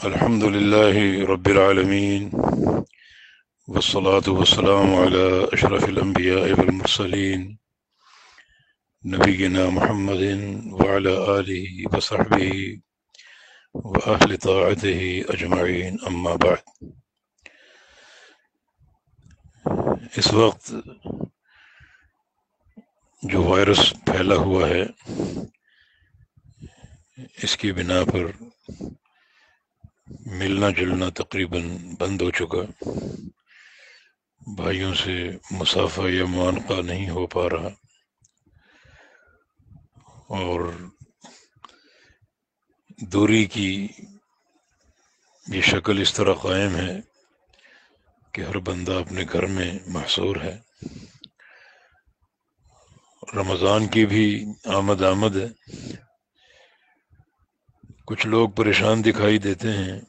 الحمد لله رب العالمين، والصلاة والسلام على أشرف الأنبياء والمرسلين نبينا محمد وعلى آله وصحبه وأهل طاعته أجمعين، أما بعد۔ اس وقت جو وائرس پھیلا ہوا ہے اس کی بنا پر ملنا جلنا تقریباً بند ہو چکا، بھائیوں سے مصافحہ یا معانقہ نہیں ہو پا رہا، اور دوری کی یہ شکل اس طرح قائم ہے کہ ہر بندہ اپنے گھر میں محصور ہے۔ رمضان کی بھی آمد ہے، کچھ لوگ پریشان دکھائی دیتے ہیں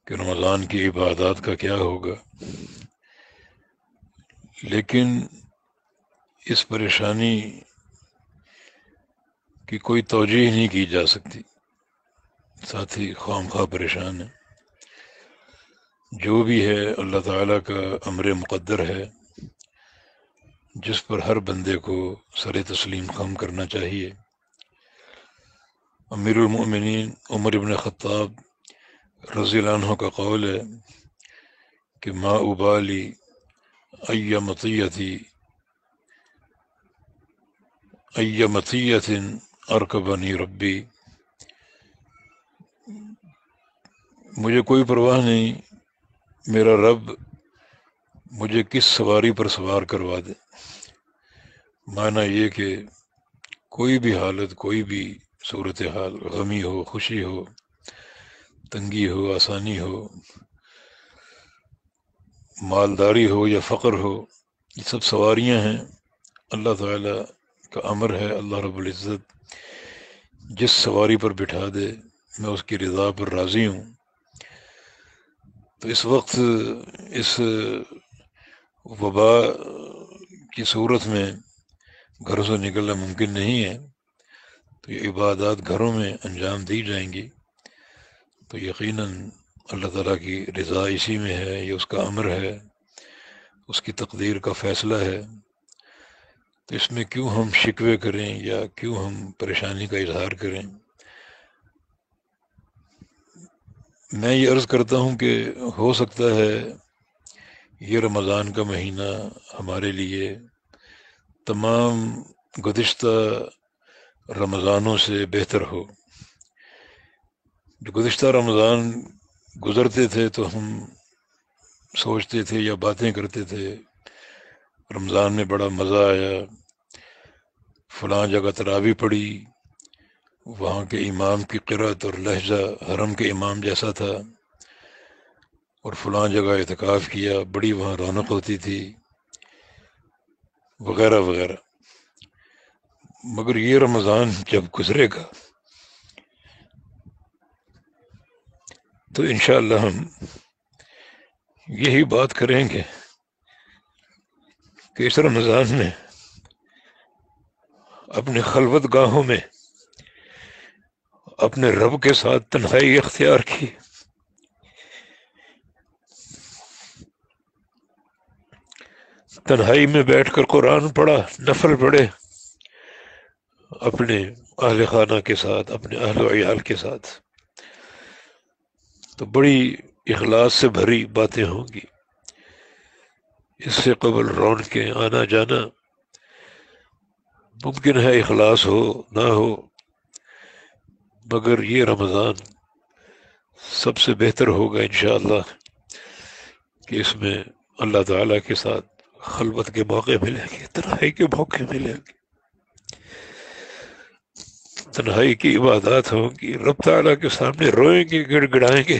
کہ رمضان کی عبادات کا کیا ہوگا، لیکن اس پریشانی کی کوئی توجیہ نہیں کی جا سکتی، ساتھی خواہ مخواہ پریشان ہیں۔ جو بھی ہے اللہ تعالیٰ کا امر مقدر ہے، جس پر ہر بندے کو سر تسلیم خم کرنا چاہیے۔ امیر المؤمنین عمر بن خطاب رضی اللہ عنہ کا قول ہے کہ ما ابالی ای مطیت ارکبنی ربی، مجھے کوئی پرواہ نہیں میرا رب مجھے کس سواری پر سوار کروا دے۔ معنی یہ کہ کوئی بھی حالت، کوئی بھی صورتحال، غمی ہو، خوشی ہو، تنگی ہو، آسانی ہو، مالداری ہو یا فقر ہو، یہ سب سواریاں ہیں، اللہ تعالیٰ کا امر ہے۔ اللہ رب العزت جس سواری پر بٹھا دے میں اس کی رضا پر راضی ہوں۔ تو اس وقت اس وبا کی صورت میں گھروں سے نکلنا ممکن نہیں ہے، تو یہ عبادات گھروں میں انجام دی جائیں گی، تو یقیناً اللہ تعالیٰ کی رضا اسی میں ہے، یہ اس کا امر ہے، اس کی تقدیر کا فیصلہ ہے۔ تو اس میں کیوں ہم شکوے کریں یا کیوں ہم پریشانی کا اظہار کریں؟ میں یہ عرض کرتا ہوں کہ ہو سکتا ہے یہ رمضان کا مہینہ ہمارے لیے تمام گزشتہ رمضانوں سے بہتر ہو۔ جو گزشتہ رمضان گزرتے تھے تو ہم سوچتے تھے یا باتیں کرتے تھے رمضان میں بڑا مزہ آیا، فلاں جگہ تراویح پڑھی، وہاں کے امام کی قرأت اور لہجہ حرم کے امام جیسا تھا، اور فلاں جگہ اعتکاف کیا، بڑی وہاں رونق ہوتی تھی، وغیرہ وغیرہ۔ مگر یہ رمضان جب گزرے گا تو انشاءاللہ ہم یہی بات کریں گے کہ اس رمضان میں اپنے خلوت گاہوں میں اپنے رب کے ساتھ تنہائی اختیار کی، تنہائی میں بیٹھ کر قرآن پڑھا، نفل پڑھے، اپنے اہل خانہ کے ساتھ، اپنے اہل و عیال کے ساتھ، تو بڑی اخلاص سے بھری باتیں ہوں گی۔ اس سے قبل رونقیں آنا جانا ممکن ہے، اخلاص ہو نہ ہو، مگر یہ رمضان سب سے بہتر ہوگا انشاءاللہ کہ اس میں اللہ تعالیٰ کے ساتھ خلوت کے موقع ملیں گے، تنہائی کے موقع ملیں گے، تنہائی کی عبادات ہوں گی، رب تعالیٰ کے سامنے روئیں گے، گڑ گڑائیں گے۔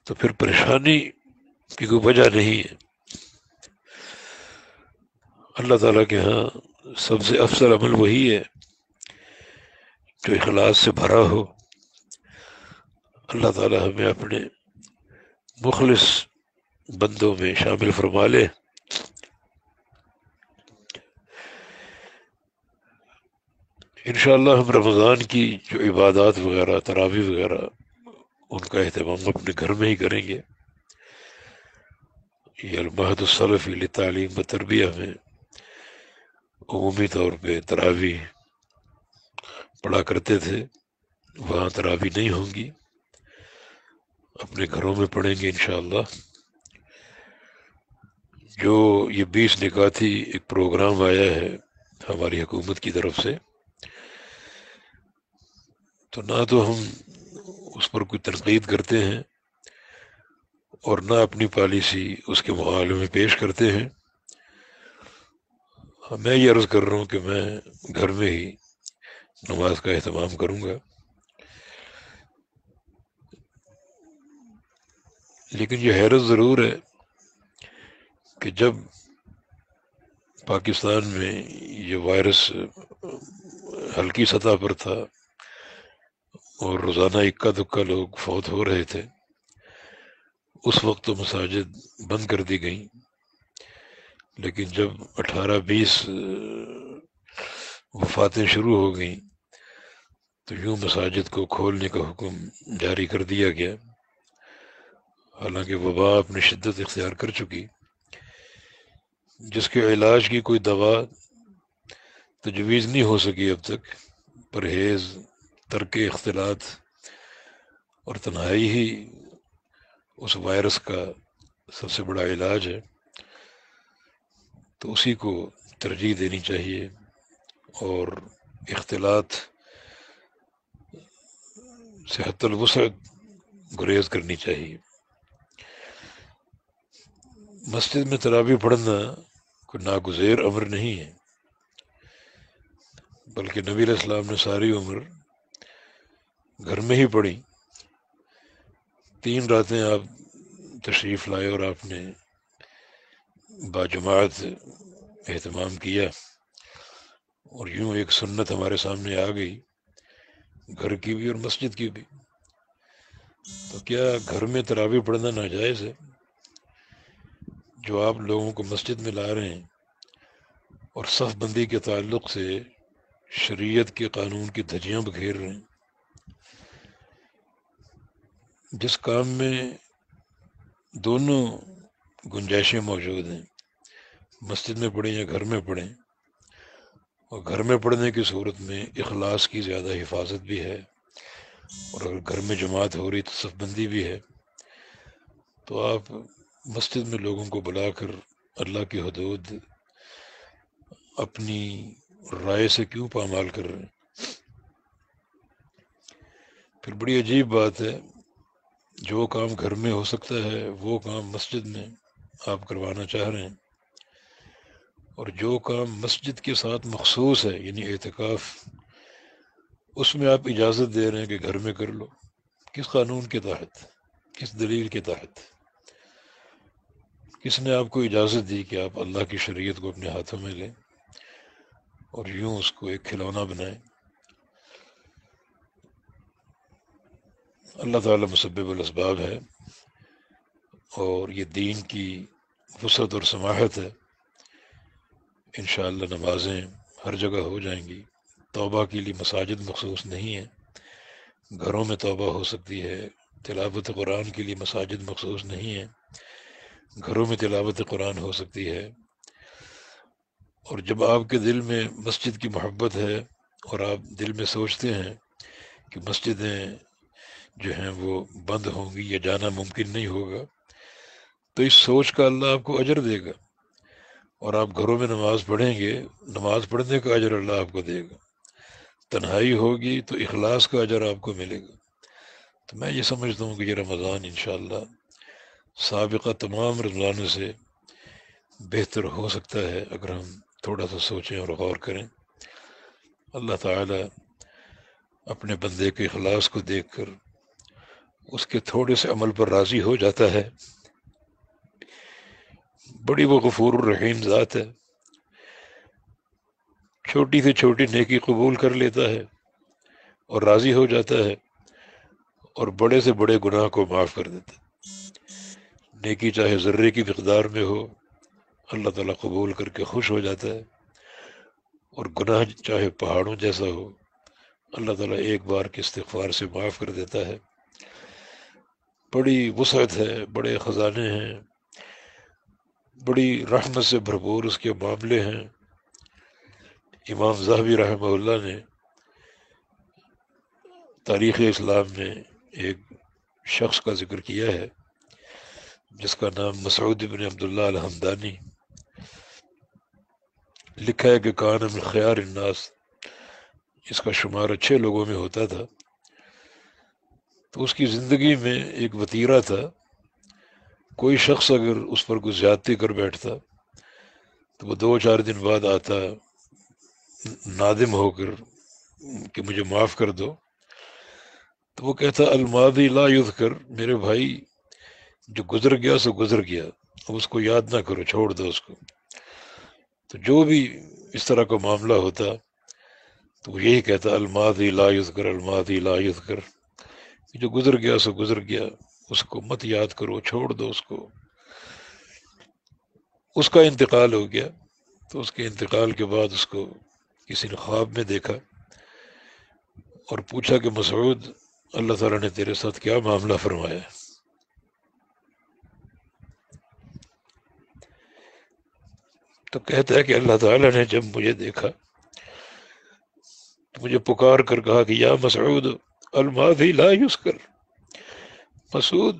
تو پھر پریشانی کی کوئی وجہ نہیں ہے۔ اللہ تعالیٰ کے ہاں سب سے افضل عمل وہی ہے جو اخلاص سے بھرا ہو۔ اللہ تعالیٰ ہمیں اپنے مخلص بندوں میں شامل فرما لے۔ انشاءاللہ ہم رمضان کی جو عبادات وغیرہ تراویح وغیرہ ان کا اہتمام اپنے گھر میں ہی کریں گے. یہ المعہد السلفی لتعلیم و تربیہ میں عمومی طور پہ تراویح پڑھا کرتے تھے، وہاں تراویح نہیں ہوں گی، اپنے گھروں میں پڑھیں گے انشاءاللہ. جو یہ 20 نکاتی ایک پروگرام آیا ہے ہماری حکومت کی طرف سے، تو نہ تو ہم اس پر کوئی تنقید کرتے ہیں اور نہ اپنی پالیسی اس کے مقابلے میں پیش کرتے ہیں. میں یہ عرض کر رہا ہوں کہ میں گھر میں ہی نماز کا اہتمام کروں گا. لیکن یہ حیرت ضرور ہے کہ جب پاکستان میں یہ وائرس ہلکی سطح پر تھا اور روزانہ اکا دکا لوگ فوت ہو رہے تھے، اس وقت تو مساجد بند کر دی گئیں. لیکن جب 18-20 وفاتیں شروع ہو گئیں تو یوں مساجد کو کھولنے کا حکم جاری کر دیا گیا، حالانکہ وبا اپنی شدت اختیار کر چکی، جس کے علاج کی کوئی دوا تجویز نہیں ہو سکی اب تک. پرہیز، ترک اختلاط اور تنہائی ہی اس وائرس کا سب سے بڑا علاج ہے. تو اسی کو ترجیح دینی چاہیے اور اختلاط سے حتی الوسع گریز کرنی چاہیے. مسجد میں تراویح پڑھنا کوئی ناگزیر امر نہیں ہے، بلکہ نبی علیہ السلام نے ساری عمر گھر میں ہی پڑھی. 3 راتیں آپ تشریف لائے اور آپ نے باجماعت اہتمام کیا، اور یوں ایک سنت ہمارے سامنے آ گئی، گھر کی بھی اور مسجد کی بھی. تو کیا گھر میں تراویح پڑھنا ناجائز ہے؟ جو آپ لوگوں کو مسجد میں لا رہے ہیں اور صف بندی کے تعلق سے شریعت کے قانون کی دھجیاں بکھیر رہے ہیں. جس کام میں دونوں گنجائشیں موجود ہیں، مسجد میں پڑھیں یا گھر میں پڑھیں، اور گھر میں پڑھنے کی صورت میں اخلاص کی زیادہ حفاظت بھی ہے، اور اگر گھر میں جماعت ہو رہی تو صف بندی بھی ہے، تو آپ مسجد میں لوگوں کو بلا کر اللہ کی حدود اپنی رائے سے کیوں پامال کر رہے ہیں؟ پھر بڑی عجیب بات ہے، جو کام گھر میں ہو سکتا ہے وہ کام مسجد میں آپ کروانا چاہ رہے ہیں، اور جو کام مسجد کے ساتھ مخصوص ہے یعنی اعتکاف، اس میں آپ اجازت دے رہے ہیں کہ گھر میں کر لو. کس قانون کے تحت؟ کس دلیل کے تحت؟ کس نے آپ کو اجازت دی کہ آپ اللہ کی شریعت کو اپنے ہاتھوں میں لیں اور یوں اس کو ایک کھلونا بنائیں؟ اللہ تعالیٰ مسبب الاسباب ہے، اور یہ دین کی وسعت اور سماحت ہے. انشاءاللہ نمازیں ہر جگہ ہو جائیں گی. توبہ کے لیے مساجد مخصوص نہیں ہیں، گھروں میں توبہ ہو سکتی ہے. تلاوت قرآن کے لیے مساجد مخصوص نہیں ہیں، گھروں میں تلاوت قرآن ہو سکتی ہے. اور جب آپ کے دل میں مسجد کی محبت ہے اور آپ دل میں سوچتے ہیں کہ مسجدیں جو ہیں وہ بند ہوں گی یا جانا ممکن نہیں ہوگا، تو اس سوچ کا اللہ آپ کو اجر دے گا، اور آپ گھروں میں نماز پڑھیں گے، نماز پڑھنے کا اجر اللہ آپ کو دے گا. تنہائی ہوگی تو اخلاص کا اجر آپ کو ملے گا. تو میں یہ سمجھتا ہوں کہ یہ رمضان انشاءاللہ سابقہ تمام رمضانوں سے بہتر ہو سکتا ہے اگر ہم تھوڑا سا سوچیں اور غور کریں. اللہ تعالی اپنے بندے کے اخلاص کو دیکھ کر اس کے تھوڑے سے عمل پر راضی ہو جاتا ہے. بڑی وہ غفور الرحیم ذات ہے، چھوٹی سے چھوٹی نیکی قبول کر لیتا ہے اور راضی ہو جاتا ہے، اور بڑے سے بڑے گناہ کو معاف کر دیتا ہے. نیکی چاہے ذرے کی مقدار میں ہو، اللہ تعالیٰ قبول کر کے خوش ہو جاتا ہے، اور گناہ چاہے پہاڑوں جیسا ہو اللہ تعالیٰ ایک بار کے استغفار سے معاف کر دیتا ہے۔ بڑی وسعت ہے، بڑے خزانے ہیں، بڑی رحمت سے بھرپور اس کے معاملے ہیں۔ امام ذہبی رحمہ اللہ نے تاریخ اسلام میں ایک شخص کا ذکر کیا ہے جس کا نام مسعود بن عبداللہ الحمدانی، لکھا ہے کہ کان من خیار الناس، اس کا شمار اچھے لوگوں میں ہوتا تھا۔ تو اس کی زندگی میں ایک وتیرہ تھا، کوئی شخص اگر اس پر کوئی زیادتی کر بیٹھتا تو وہ 2-4 دن بعد آتا نادم ہو کر کہ مجھے معاف کر دو، تو وہ کہتا الماضی لا یذکر، میرے بھائی جو گزر گیا سو گزر گیا، اب اس کو یاد نہ کرو، چھوڑ دو اس کو۔ تو جو بھی اس طرح کا معاملہ ہوتا تو وہ یہی کہتا الماضی لا یذکر، الماضی لا یذکر، جو گزر گیا سو گزر گیا، اس کو مت یاد کرو، چھوڑ دو اس کو۔ اس کا انتقال ہو گیا، تو اس کے انتقال کے بعد اس کو کسی نے خواب میں دیکھا اور پوچھا کہ مسعود، اللہ تعالیٰ نے تیرے ساتھ کیا معاملہ فرمایا؟ تو کہتا ہے کہ اللہ تعالیٰ نے جب مجھے دیکھا تو مجھے پکار کر کہا کہ یا مسعود الماضی لا یذکر، مسعود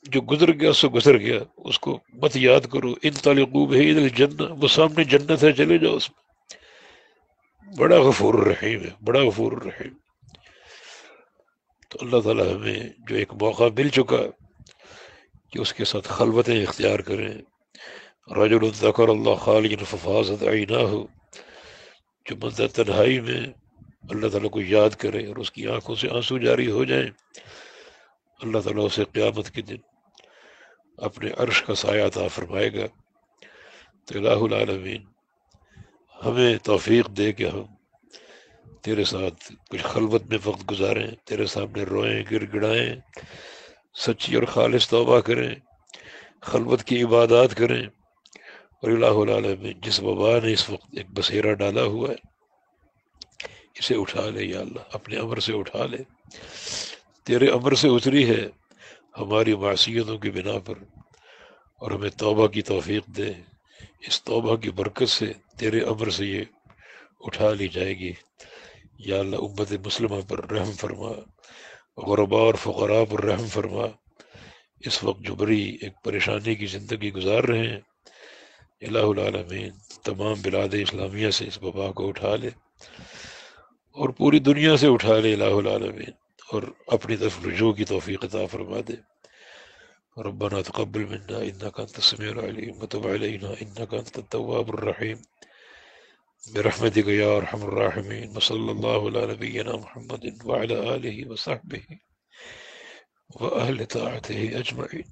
جو گزر گیا سو گزر گیا، اس کو مت یاد کرو، انطلقوا بہ الی الجنہ، وہ سامنے جنت ہے، چلے جاؤ اس میں۔ بڑا غفور الرحیم ہے، بڑا غفور الرحیم۔ تو اللہ تعالیٰ ہمیں جو ایک موقع مل چکا کہ اس کے ساتھ خلوتیں اختیار کریں، رجل ذکر اللہ خالیا ففاضت عیناہ، جو بندہ تنہائی میں اللہ تعالیٰ کو یاد کرے اور اس کی آنکھوں سے آنسو جاری ہو جائیں، اللہ تعالیٰ اسے قیامت کے دن اپنے عرش کا سایہ عطا فرمائے گا۔ تو الہ العالمین ہمیں توفیق دے کہ ہم تیرے ساتھ کچھ خلوت میں وقت گزاریں، تیرے سامنے روئیں، گر گڑائیں، سچی اور خالص توبہ کریں، خلوت کی عبادات کریں۔ اور الہ العالمین جس وبا نے اس وقت ایک بسیرا ڈالا ہوا ہے، اسے اٹھا لے یا اللہ، اپنے امر سے اٹھا لے، تیرے امر سے اتری ہے ہماری معصیتوں کی بنا پر، اور ہمیں توبہ کی توفیق دے، اس توبہ کی برکت سے تیرے امر سے یہ اٹھا لی جائے گی۔ یا اللہ امت مسلمہ پر رحم فرما، غرباء اور فقراء پر رحم فرما، اس وقت جو بڑی ایک پریشانی کی زندگی گزار رہے ہیں، الہ العالمین تمام بلاد اسلامیہ سے اس وبا کو اٹھا لے اور پوری دنیا سے اٹھا لے الہ العالمین، اور اپنی طرف رجوع کی توفیق عطا فرما دے۔ ربنا تقبل منا انك انت السميع العليم وتب علينا انك انت التواب الرحيم برحمتك يا ارحم الراحمين، وصلى الله على نبينا محمد وعلى اله وصحبه واهل طاعته اجمعين۔